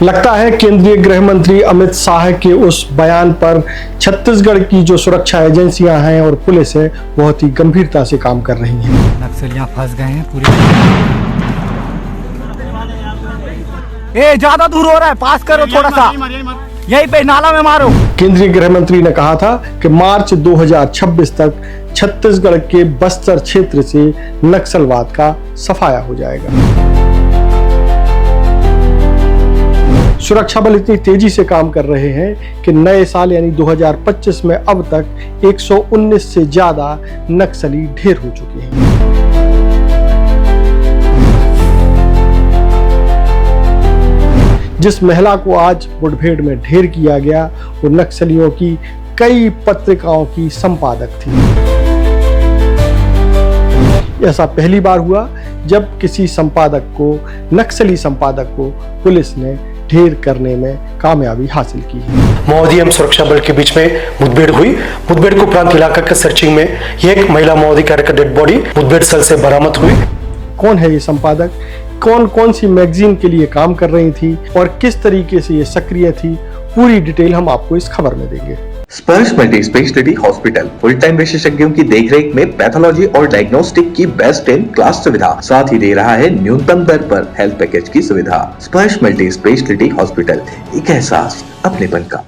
लगता है केंद्रीय गृह मंत्री अमित शाह के उस बयान पर छत्तीसगढ़ की जो सुरक्षा एजेंसियां हैं और पुलिस है बहुत ही गंभीरता से काम कर रही हैं। नक्सलियां फंस गए हैं पूरी। ज्यादा दूर हो रहा है, पास करो थोड़ा सा, यहीं पे नाला में मारो। केंद्रीय गृह मंत्री ने कहा था कि मार्च 2026 तक छत्तीसगढ़ के बस्तर क्षेत्र से नक्सलवाद का सफाया हो जाएगा। सुरक्षा बल इतनी तेजी से काम कर रहे हैं कि नए साल यानी 2025 में अब तक 119 से ज्यादा नक्सली ढेर हो चुके हैं। जिस महिला को आज मुठभेड़ में ढेर किया गया वो नक्सलियों की कई पत्रिकाओं की संपादक थी। ऐसा पहली बार हुआ जब किसी संपादक को, नक्सली संपादक को पुलिस ने ढेर करने में कामयाबी हासिल की है। माओवादी एवं सुरक्षा बल के बीच में मुठभेड़ हुई। मुठभेड़ को प्रांत इलाका के सर्चिंग में एक महिला माओवादी कार्यकर्ता डेड बॉडी मुठभेड़ स्थल से बरामद हुई। कौन है ये संपादक, कौन कौन सी मैगजीन के लिए काम कर रही थी और किस तरीके से ये सक्रिय थी, पूरी डिटेल हम आपको इस खबर में देंगे। स्पर्श multi speciality hospital full time विशेषज्ञों की देखरेख में पैथोलॉजी और डायग्नोस्टिक की बेस्ट इन क्लास सुविधा, साथ ही दे रहा है न्यूनतम दर पर हेल्थ पैकेज की सुविधा। स्पर्श मल्टी स्पेशलिटी हॉस्पिटल, एक एहसास अपनेपन का।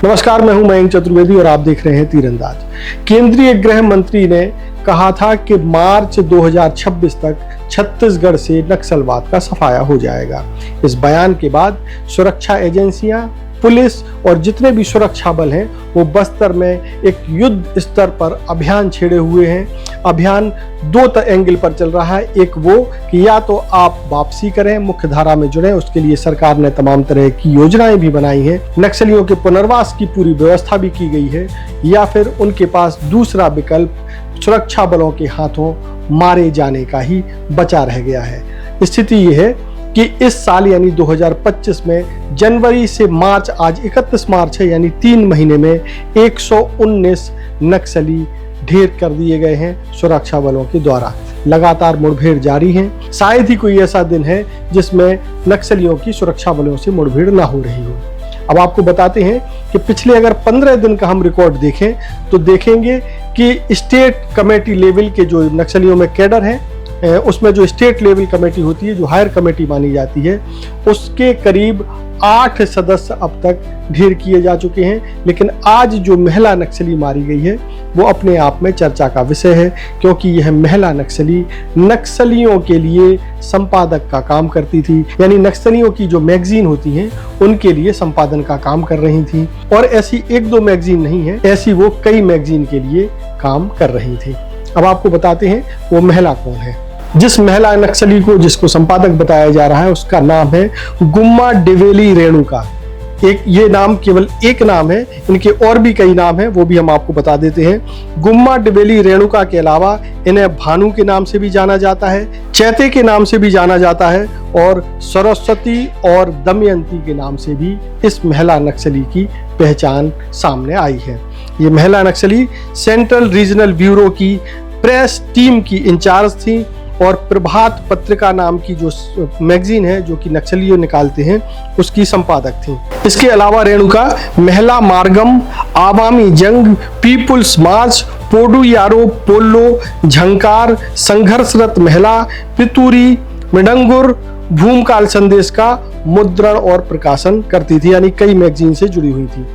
नमस्कार, मैं हूं मयंक चतुर्वेदी और आप देख रहे हैं तीरंदाज। केंद्रीय गृह मंत्री ने कहा था कि मार्च 2026 तक छत्तीसगढ़ से नक्सलवाद का सफाया हो जाएगा। इस बयान के बाद सुरक्षा एजेंसियां, पुलिस और जितने भी सुरक्षा बल हैं वो बस्तर में एक युद्ध स्तर पर अभियान छेड़े हुए हैं। अभियान दो एंगल पर चल रहा है। एक वो कि या तो आप वापसी करें, मुख्य धारा में जुड़ें, उसके लिए सरकार ने तमाम तरह की योजनाएं भी बनाई हैं, नक्सलियों के पुनर्वास की पूरी व्यवस्था भी की गई है, या फिर उनके पास दूसरा विकल्प सुरक्षा बलों के हाथों मारे जाने का ही बचा रह गया है। स्थिति यह है कि इस साल यानी 2025 में जनवरी से मार्च, आज 31 मार्च है, यानी 3 महीने में 119 नक्सली ढेर कर दिए गए हैं सुरक्षा बलों के द्वारा। लगातार मुठभेड़ जारी है। शायद ही कोई ऐसा दिन है जिसमें नक्सलियों की सुरक्षा बलों से मुठभेड़ ना हो रही हो। अब आपको बताते हैं कि पिछले अगर 15 दिन का हम रिकॉर्ड देखें तो देखेंगे कि स्टेट कमेटी लेवल के जो नक्सलियों में कैडर हैं, उसमें जो स्टेट लेवल कमेटी होती है, जो हायर कमेटी मानी जाती है, उसके करीब 8 सदस्य अब तक ढेर किए जा चुके हैं। लेकिन आज जो महिला नक्सली मारी गई है वो अपने आप में चर्चा का विषय है, क्योंकि यह महिला नक्सली नक्सलियों के लिए संपादक का काम करती थी, यानी नक्सलियों की जो मैगजीन होती हैं उनके लिए संपादन का काम कर रही थी। और ऐसी 1-2 मैगजीन नहीं है, ऐसी वो कई मैगजीन के लिए काम कर रही थी। अब आपको बताते हैं वो महिला कौन है। जिस महिला नक्सली को, जिसको संपादक बताया जा रहा है, उसका नाम है गुम्मा डिवेली रेणुका। ये नाम केवल एक नाम है, इनके और भी कई नाम हैं, वो भी हम आपको बता देते हैं। गुम्मा डिवेली रेणुका के अलावा इन्हें भानु के नाम से भी जाना जाता है, चैते के नाम से भी जाना जाता है और सरस्वती और दमयंती के नाम से भी इस महिला नक्सली की पहचान सामने आई है। ये महिला नक्सली सेंट्रल रीजनल ब्यूरो की प्रेस टीम की इंचार्ज थी और प्रभात पत्रिका नाम की जो मैगजीन है जो कि नक्सलियों निकालते हैं उसकी संपादक थी। इसके अलावा रेणुका महिला मार्गम, आवामी जंग, पीपुल्स मार्च, पोडू यारो पोल्लो, झंकार, संघर्षरत महिला, पितूरी, मिडंगुर, भूमकाल संदेश का मुद्रण और प्रकाशन करती थी, यानी कई मैगजीन से जुड़ी हुई थी।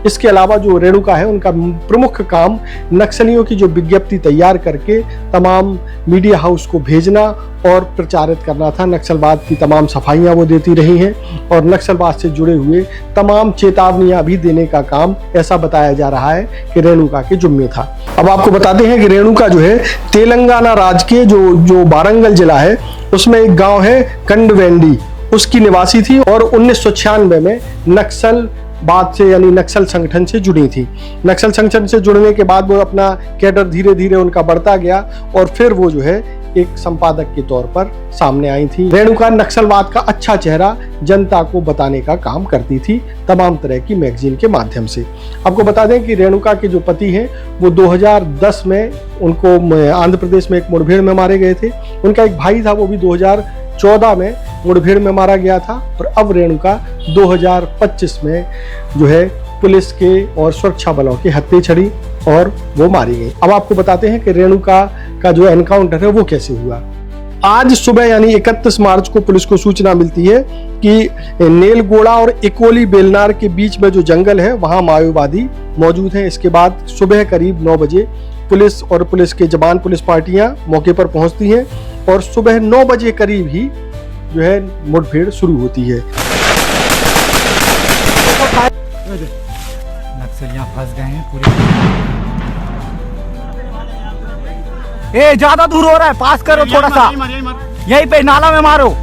इसके अलावा जो रेणुका है उनका प्रमुख काम नक्सलियों की जो विज्ञप्ति तैयार करके तमाम मीडिया हाउस को भेजना और प्रचारित करना था। नक्सलवाद की तमाम सफाइयां वो देती रही हैं और नक्सलवाद से जुड़े हुए तमाम चेतावनियां भी देने का काम, ऐसा बताया जा रहा है कि रेणुका के जुम्मे था। अब आपको बताते हैं कि रेणुका जो है तेलंगाना राज्य के जो वारंगल जिला है उसमें एक गाँव है कंडवेंडी, उसकी निवासी थी और 1996 में नक्सल बाद से, यानी नक्सल संगठन से जुड़ी थी। नक्सल संगठन से जुड़ने के बाद वो अपना कैडर धीरे धीरे उनका बढ़ता गया और फिर वो जो है एक संपादक के तौर पर सामने आई थी। रेणुका नक्सलवाद का अच्छा चेहरा जनता को बताने का काम करती थी तमाम तरह की मैगजीन के माध्यम से। आपको बता दें कि रेणुका के जो पति हैं वो 2010 में उनको आंध्र प्रदेश में एक मुठभेड़ में मारे गए थे। उनका एक भाई था, वो भी 2014 में मुठभेड़ में मारा गया था। और अब रेणुका 2025 में जो है पुलिस के और सुरक्षा बलों के हत्थे चढ़ी और वो मारी गई। अब आपको बताते हैं कि रेणुका का जो एनकाउंटर है वो कैसे हुआ। आज सुबह यानी 31 मार्च को पुलिस को सूचना मिलती है कि नेलगोड़ा और इकोली बेलनार के बीच में जो जंगल है वहां माओवादी मौजूद हैं। इसके बाद सुबह करीब 9 बजे पुलिस और पुलिस के जवान, पुलिस पार्टियां मौके पर पहुंचती हैं और सुबह 9 बजे करीब ही जो है मुठभेड़ शुरू होती है। नक्सलियां फंस गए हैं पूरे। ए ज्यादा दूर हो रहा है, पास करो थोड़ा सा, यहीं पे नाला में मारो।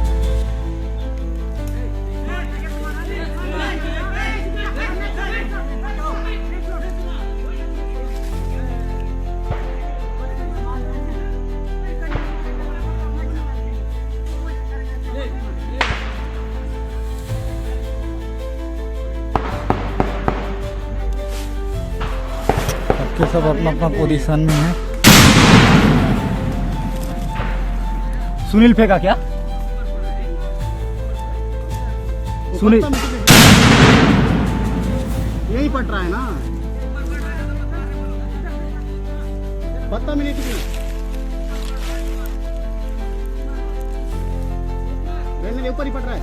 सबके सब अपना अपना पोजीशन में है। सुनील फेंका क्या? सुनील यही पट रहा है ना, पता मिले किसी रेलवे ऊपर ही पट रहा है।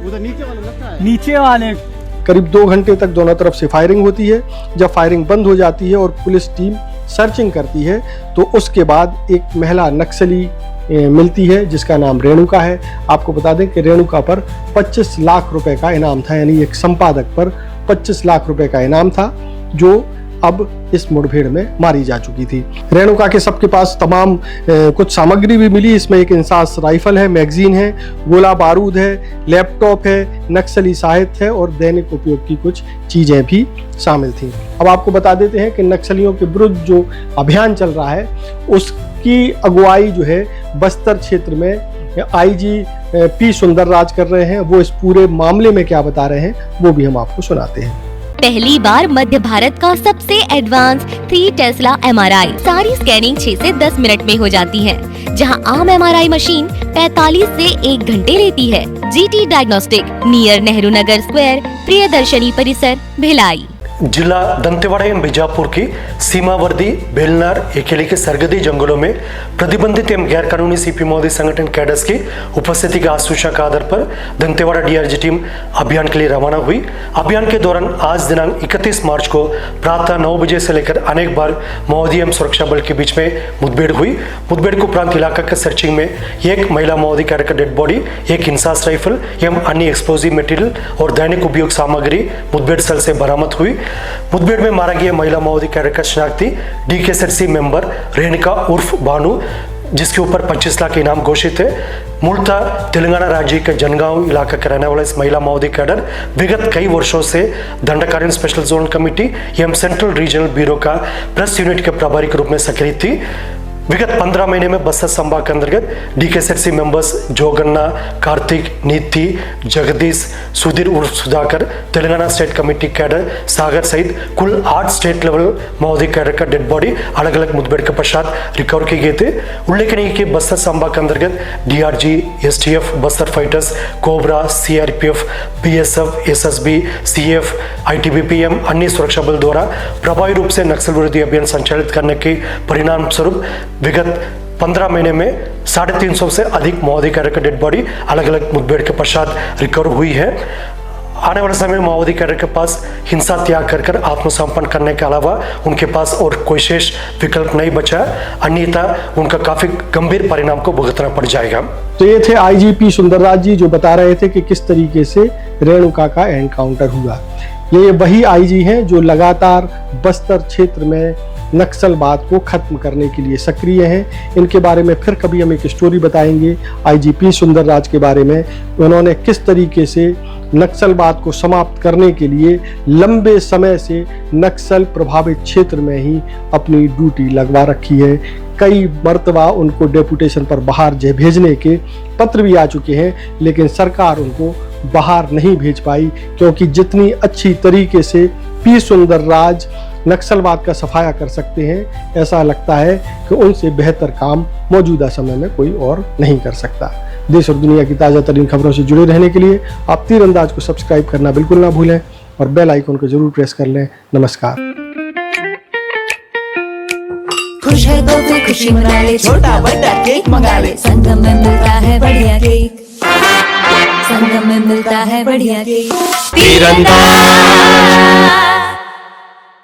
उधर नीचे वाले लगता है, नीचे वाले। करीब 2 घंटे तक दोनों तरफ से फायरिंग होती है। जब फायरिंग बंद हो जाती है और पुलिस टीम सर्चिंग करती है तो उसके बाद एक महिला नक्सली मिलती है जिसका नाम रेणुका है। आपको बता दें कि रेणुका पर 25 लाख रुपए का इनाम था, यानी एक संपादक पर 25 लाख रुपए का इनाम था जो अब इस मुठभेड़ में मारी जा चुकी थी। रेणुका के सबके पास तमाम कुछ सामग्री भी मिली। इसमें एक इंसास राइफल है, मैगजीन है, गोला बारूद है, लैपटॉप है, नक्सली साहित्य है और दैनिक उपयोग की कुछ चीजें भी शामिल थी। अब आपको बता देते हैं कि नक्सलियों के विरुद्ध जो अभियान चल रहा है उसकी अगुवाई जो है बस्तर क्षेत्र में आईजी पी सुंदरराज कर रहे हैं। वो इस पूरे मामले में क्या बता रहे हैं वो भी हम आपको सुनाते हैं। पहली बार मध्य भारत का सबसे एडवांस 3 टेस्ला MRI। सारी स्कैनिंग 6 से 10 मिनट में हो जाती है, जहां आम MRI मशीन 45 से 1 घंटे लेती है। GT diagnostic, near Nehru Nagar square, Priyadarshini परिसर, भिलाई। जिला दंतेवाड़ा एवं बीजापुर की सीमावर्ती बेलनार एकेली के सरहदी जंगलों में प्रतिबंधित एवं गैर कानूनी सीपी मोदी संगठन कैडर्स की उपस्थिति के आसूचना के आधार पर दंतेवाड़ा DRG टीम अभियान के लिए रवाना हुई। अभियान के दौरान आज दिनांक 31 मार्च को प्रातः 9 बजे से लेकर अनेक बार माओवादी एवं सुरक्षा बल के बीच में मुठभेड़ हुई। मुठभेड़ को उपरांत इलाका के सर्चिंग में एक महिला माओवादी कैडर का डेड बॉडी, एक इंसास राइफल एवं अन्य एक्सप्लोजिव मटेरियल और दैनिक उपयोग सामग्री मुठभेड़ स्थल से बरामद हुई। मुठभेड़ में मारा गया महिला माओवादी कैडर का शनाख्ती DKSRC मेंबर रेणुका उर्फ बानू, जिसके ऊपर 25 लाख इनाम घोषित है। मूलतः तेलंगाना राज्य के जनगांव इलाका के रहने वाला इस महिला माओवादी कैडर विगत कई वर्षों से दंडकारण्य स्पेशल जोन कमेटी एवं सेंट्रल रीजनल ब्यूरो का प्रेस यूनिट के प्रभारी के रूप में सक्रिय थी। विगत 15 महीने में बस्तर संभाग के अंतर्गत DKSRC मेंबर्स जोगन्ना, कार्तिक, नीति, जगदीश, सुधीर उर्फ Sudhakar, Telangana state committee cadre Sagar सहित कुल 8 स्टेट लेवल माओवादी कैडर का डेड बॉडी अलग अलग मुठभेड़ के पश्चात रिकवर किए गए थे। उल्लेखनीय कि बस्तर संभाग के अंतर्गत DRG, STF, Bastar fighters, cobra, CRPF, BSF, SSB, CF, ITBP एवं अन्य सुरक्षा बल द्वारा प्रभावी रूप से नक्सल विरोधी अभियान संचालित करने के परिणाम स्वरूप विगत 15 महीने में 350 से अधिक माओवादी कैडर का डेड बॉडी अलग अलग मुठभेड़ के पश्चात रिकवर हुई है। आने वाले समय में माओवादी कैडर के पास हिंसा त्याग कर आत्मसमर्पण करने के अलावा उनके पास और कोई शेष विकल्प नहीं बचा, अन्यथा उनका काफी गंभीर परिणाम को भुगतना पड़ जाएगा। तो ये थे IGP सुंदरराज जी जो बता रहे थे कि किस तरीके से रेणुका का एनकाउंटर हुआ। ये वही IG हैं जो लगातार बस्तर क्षेत्र में नक्सलवाद को खत्म करने के लिए सक्रिय हैं। इनके बारे में फिर कभी हम एक स्टोरी बताएंगे आईजीपी सुंदरराज के बारे में। उन्होंने किस तरीके से नक्सलवाद को समाप्त करने के लिए लंबे समय से नक्सल प्रभावित क्षेत्र में ही अपनी ड्यूटी लगवा रखी है। कई मर्तबा उनको डेपुटेशन पर बाहर भेजने के पत्र भी आ चुके हैं, लेकिन सरकार उनको बाहर नहीं भेज पाई, क्योंकि जितनी अच्छी तरीके से पी सुंदरराज नक्सलवाद का सफाया कर सकते हैं, ऐसा लगता है कि उनसे बेहतर काम मौजूदा समय में कोई और नहीं कर सकता। देश और दुनिया की ताज़ा तरीन खबरों से जुड़े रहने के लिए आप तीरंदाज को सब्सक्राइब करना बिल्कुल ना भूलें और बेल आइकन को जरूर प्रेस कर लें। नमस्कार। खुश है तो फिर खुशी मना ले, छोटा बड़ा केक मंगा ले, संगम में मिलता है बढ़िया केक, संगम में मिलता है बढ़िया केक। तीरंदाज।